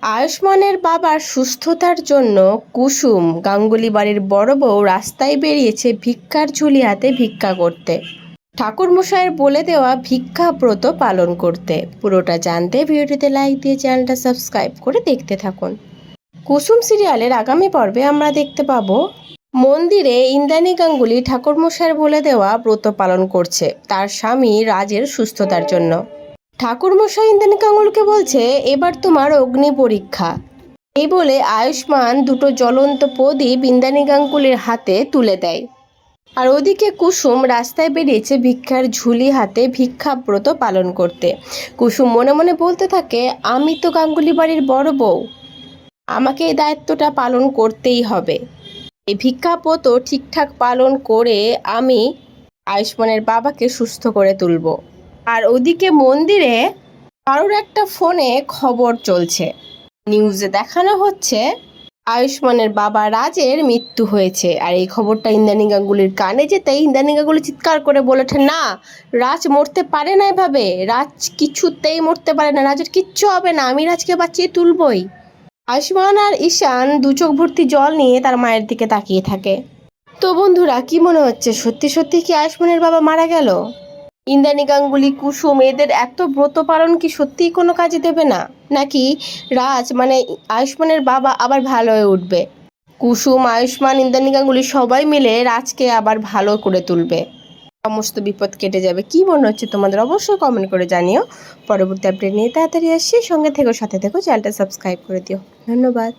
আয়ুষ্মানের বাবার সুস্থতার জন্য কুসুম গাঙ্গুলি বাড়ির বড় বউ রাস্তায় বেরিয়েছে ভিক্ষার ঝুলি হাতে ভিক্ষা করতে, ঠাকুরমশাইয়ের বলে দেওয়া ভিক্ষা ব্রত পালন করতে। পুরোটা জানতে ভিডিওটিতে লাইক দিয়ে চ্যানেলটা সাবস্ক্রাইব করে দেখতে থাকুন। কুসুম সিরিয়ালের আগামী পর্বে আমরা দেখতে পাবো মন্দিরে ইন্দ্রাণী গাঙ্গুলি ঠাকুরমশাইয়ের বলে দেওয়া ব্রত পালন করছে তার স্বামী রাজের সুস্থতার জন্য। ঠাকুরমশাই ইন্দ্রাণী গাঙ্গুলিকে বলছে, এবার তোমার অগ্নি পরীক্ষা। এই বলে আয়ুষ্মান দুটো জ্বলন্ত প্রদীপ ইন্দ্রাণী গাঙ্গুলির হাতে তুলে দেয়। আর ওদিকে কুসুম রাস্তায় বেরিয়েছে ভিক্ষার ঝুলি হাতে ভিক্ষাব্রত পালন করতে। কুসুম মনে মনে বলতে থাকে, আমি তো গাঙ্গুলি বাড়ির বড় বউ, আমাকে এই দায়িত্বটা পালন করতেই হবে। এই ভিক্ষাব্রত ঠিকঠাক পালন করে আমি আয়ুষ্মানের বাবাকে সুস্থ করে তুলব। আর ওদিকে মন্দিরে কারোর একটা ফোনে খবর চলছে, নিউজে দেখানো হচ্ছে আয়ুষ্মানের বাবা রাজের মৃত্যু হয়েছে। আর এই খবরটা ইন্দ্রাণী গাঙ্গুলির কানে যেতেই ইন্দ্রাণী গাঙ্গুলি চিৎকার করে বলে ওঠে, না, রাজ মরতে পারে না এভাবে, রাজ কিছুতেই মরতে পারে না, রাজের কিচ্ছু হবে না, আমি রাজকে বাঁচিয়ে তুলবই। আয়ুষ্মান আর ঈশান দু চোখ ভর্তি জল নিয়ে তার মায়ের দিকে তাকিয়ে থাকে। তো বন্ধুরা, কি মনে হচ্ছে, সত্যি সত্যি কি আয়ুষ্মানের বাবা মারা গেল? ইন্দ্রাণী গাঙ্গুলি কুসুম এদের এত ব্রত পালন কি সত্যিই কোনো কাজে দেবে না, নাকি রাজ মানে আয়ুষ্মানের বাবা আবার ভালো হয়ে উঠবে? কুসুম, আয়ুষ্মান, ইন্দ্রাণী গাঙ্গুলি সবাই মিলে রাজকে আবার ভালো করে তুলবে, সমস্ত বিপদ কেটে যাবে। কি মনে হচ্ছে তোমাদের অবশ্যই কমেন্ট করে জানিও। পরবর্তী আপডেট নিয়ে তাড়াতাড়ি আসছি, সঙ্গে থেকো, সাথে থেকো, চ্যানেলটা সাবস্ক্রাইব করে দিও। ধন্যবাদ।